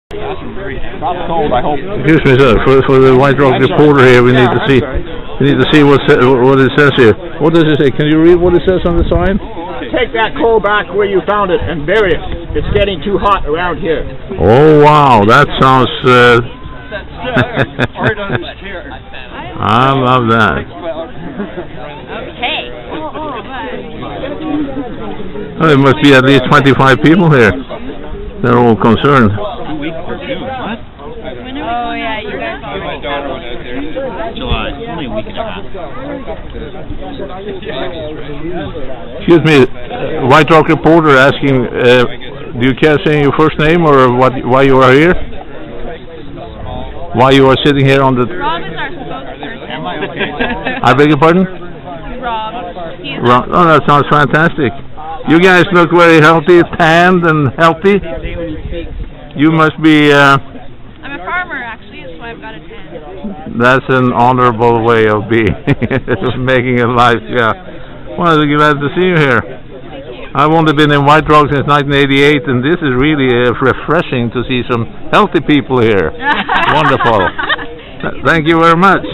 Cold, I hope. Excuse me, sir. For the White Rock reporter here, we need to see. We need to see what it says here. What does it say? Can you read what it says on the sign? Take that coal back where you found it and bury it. It's getting too hot around here. Oh wow, that sounds. I love that. Okay. Oh, there must be at least 25 people here. They're all concerned. 2 weeks for June. What? Oh yeah, you guys are. My daughter went out there. July. Only a week and a half. Excuse me, White Rock reporter asking, do you care saying your first name or why you are here? Why you are sitting here on the... Rob is our spokesperson. Am I okay? I beg your pardon? Rob. Oh, that sounds fantastic. You guys look very healthy, tanned and healthy. You must be... I'm a farmer, actually, that's why I've got a tan. That's an honorable way of being, making a life, yeah. Well, I'm glad to see you here. I've only been in White Rock since 1988, and this is really refreshing to see some healthy people here. Wonderful. Thank you very much.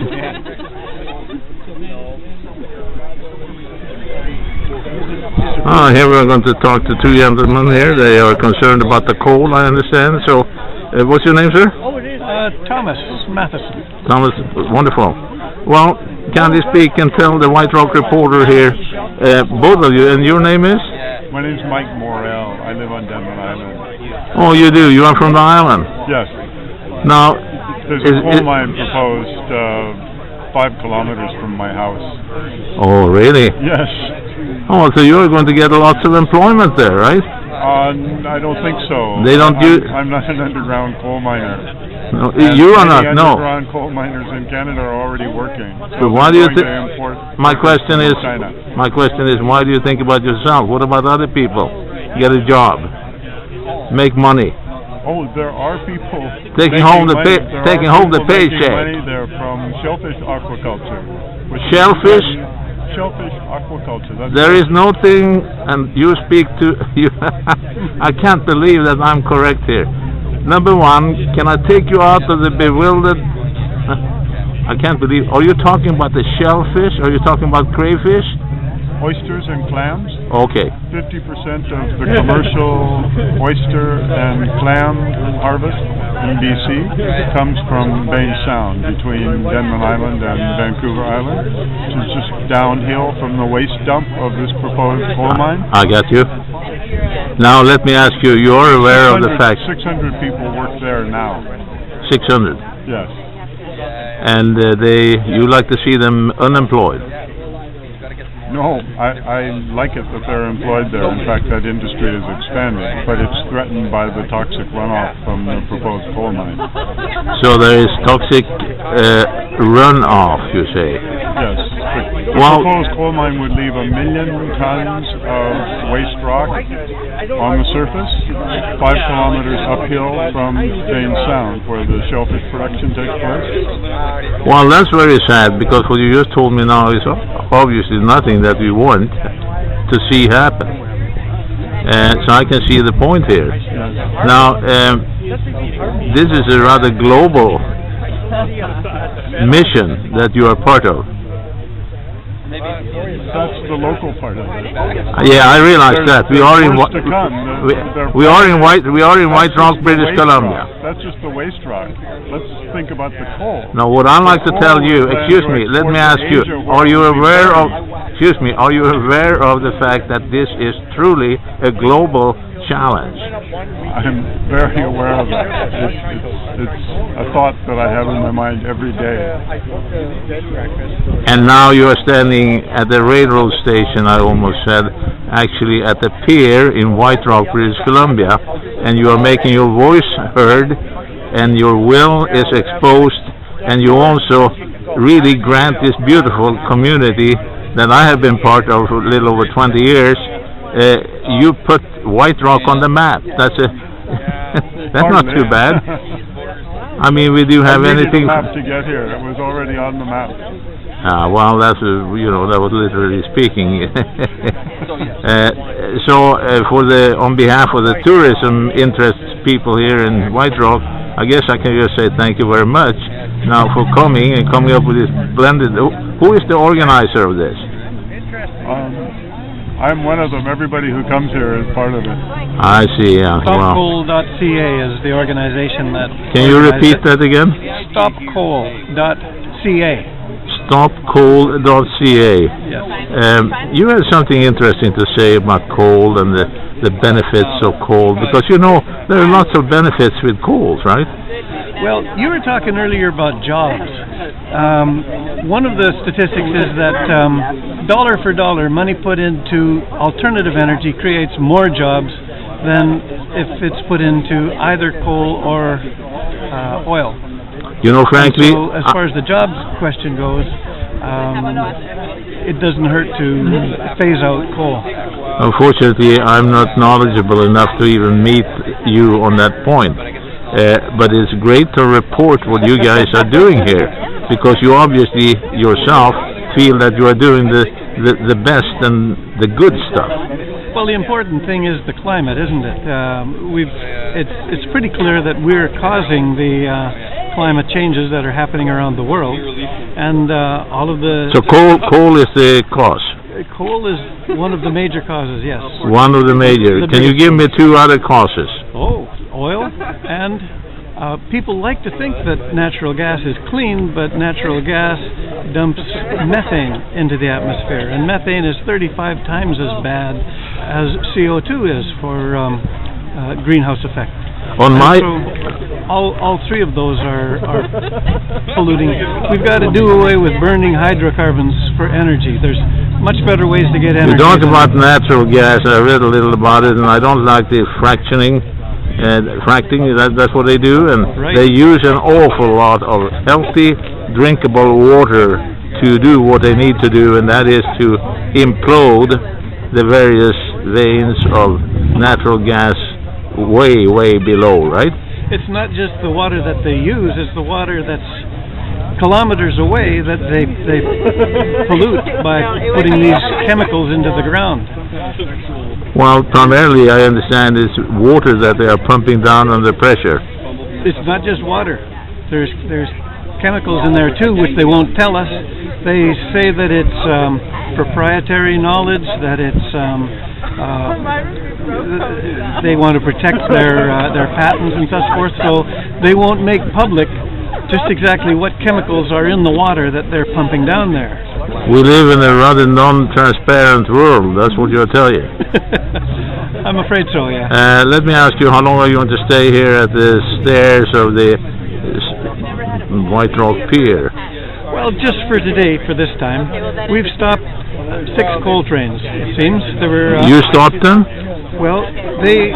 Here we're going to talk to two gentlemen here. They are concerned about the coal, I understand. So, what's your name, sir? Thomas Matheson. Thomas, wonderful. Well, can you speak and tell the White Rock reporter here, both of you, and your name is? My name's Mike Morrell. I live on Denman Island. Oh, you do? You are from the island? Yes. Now, there's a coal mine proposed 5 kilometers from my house. Oh, really? Yes. Oh, so you're going to get lots of employment there, right? I don't think so. They don't use... I'm not an underground coal miner. No, you are not, no. Underground coal miners in Canada are already working. So why do you think... My question is, why do you think about yourself? What about other people? Get a job. Make money. Oh, there are people taking home the paycheck. Money. They're from shellfish aquaculture. Shellfish? Shellfish aquaculture. There is no thing, and you speak to you. I can't believe that I'm correct here. Number one, can I take you out of the bewildered? I can't believe. Are you talking about the shellfish? Are you talking about crayfish? Oysters and clams. Okay. 50% of the commercial oyster and clam harvest in BC comes from Bain Sound between Denman Island and Vancouver Island, which is just downhill from the waste dump of this proposed coal mine. I got you. Now let me ask you, you're aware of the fact... 600 people work there now. 600? Yes. And you like to see them unemployed? No, I like it that they're employed there. In fact, that industry is expanding, but it's threatened by the toxic runoff from the proposed coal mine. So there is toxic runoff, you say? Yes. The proposed coal mine would leave 1 million tons of waste rock on the surface, 5 kilometers uphill from Bain Sound, where the shellfish production takes place. Well, that's very sad, because what you just told me now is obviously nothing that we want to see happen. So I can see the point here. Now, this is a rather global mission that you are part of. That's the local part of it. Yeah, I realize that. We are in White Rock, British Columbia. That's just the waste rock. Let's think about the coal. Now, what I'd like to tell you, excuse me, let me ask you, are you aware of the fact that this is truly a global challenge? I'm very aware of it. It's a thought that I have in my mind every day. And now you are standing at the railroad station, I almost said, actually at the Pier in White Rock, British Columbia, and you are making your voice heard, and your will is exposed, and you also really grant this beautiful community that I have been part of for a little over 20 years. You put White Rock on the map. That's not too bad. I mean, we do have anything. Map to get here. It was already on the map. Well, that's that was literally speaking. So, on behalf of the tourism interests people here in White Rock, I guess I can just say thank you very much now for coming and coming up with this blended. Who is the organizer of this? I'm one of them. Everybody who comes here is part of it. I see, yeah. Wow. Stopcoal.ca is the organization that... Can you repeat that again? Stopcoal.ca. Stopcoal.ca. Yes. You had something interesting to say about coal and the benefits of coal, because you know there are lots of benefits with coals, right? Well, you were talking earlier about jobs. One of the statistics is that dollar for dollar, money put into alternative energy creates more jobs than if it's put into either coal or oil. You know, frankly, so as far as the jobs question goes, it doesn't hurt to phase out coal. Unfortunately, I'm not knowledgeable enough to even meet you on that point. But it's great to report what you guys are doing here, because you obviously yourself feel that you are doing the best and the good stuff. Well, the important thing is the climate, isn't it? It's pretty clear that we're causing the climate changes that are happening around the world, and all of the... So coal is the cause? Coal is one of the major causes, yes. One of the major. Can you give me two other causes? Oh, oil, and people like to think that natural gas is clean, but natural gas dumps methane into the atmosphere, and methane is 35 times as bad as CO2 is for greenhouse effect. On my... So all three of those are polluting. We've got to do away with burning hydrocarbons for energy. There's much better ways to get energy. You talk about natural gas. I read a little about it, and I don't like the fracking. That's what they do, and right. They use an awful lot of healthy, drinkable water to do what they need to do, and that is to implode the various veins of natural gas way, way below, right? It's not just the water that they use, it's the water that's kilometers away that they pollute by putting these chemicals into the ground. Well, primarily I understand it's water that they are pumping down under pressure. It's not just water. There's chemicals in there too, which they won't tell us. They say that it's proprietary knowledge, that it's they want to protect their patents and so forth, so they won't make public just exactly what chemicals are in the water that they're pumping down there. We live in a rather non-transparent world, that's what you'll tell you. I'm afraid so, yeah. Let me ask you, how long are you going to stay here at the stairs of the White Rock Pier? Well, just for today, for this time, we've stopped 6 coal trains, it seems. There were, you stopped them? Well, they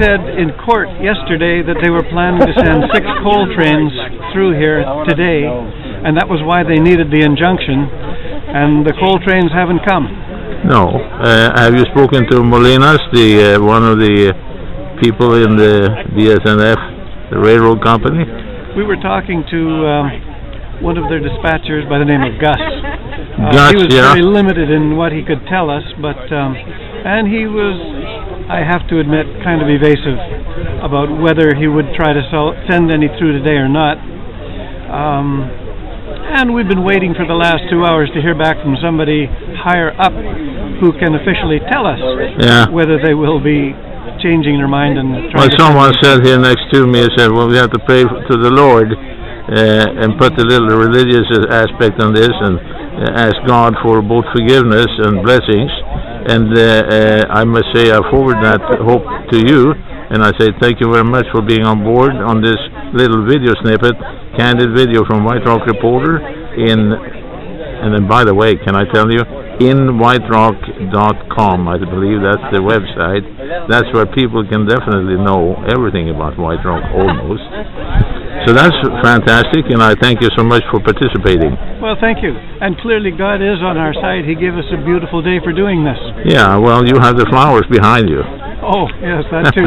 said in court yesterday that they were planning to send 6 coal trains through here today, and that was why they needed the injunction, and the coal trains haven't come. No. Have you spoken to Molinas, one of the people in the BNSF, the railroad company? We were talking to one of their dispatchers by the name of Gus. Gus, he was yeah. very limited in what he could tell us, but and he was, I have to admit, kind of evasive about whether he would try to send any through today or not. And we've been waiting for the last 2 hours to hear back from somebody higher up who can officially tell us whether they will be changing their mind and trying to... someone said here next to me, said, well, we have to pray to the Lord and put a little religious aspect on this and ask God for both forgiveness and blessings. And I must say I forward that hope to you, and I say thank you very much for being on board on this little video snippet, candid video from White Rock Reporter and then by the way, can I tell you, in whiterock.com, I believe that's the website. That's where people can definitely know everything about White Rock, almost. So that's fantastic, and I thank you so much for participating. Well, thank you. And clearly God is on our side. He gave us a beautiful day for doing this. Yeah, well, you have the flowers behind you. Oh, yes, that too.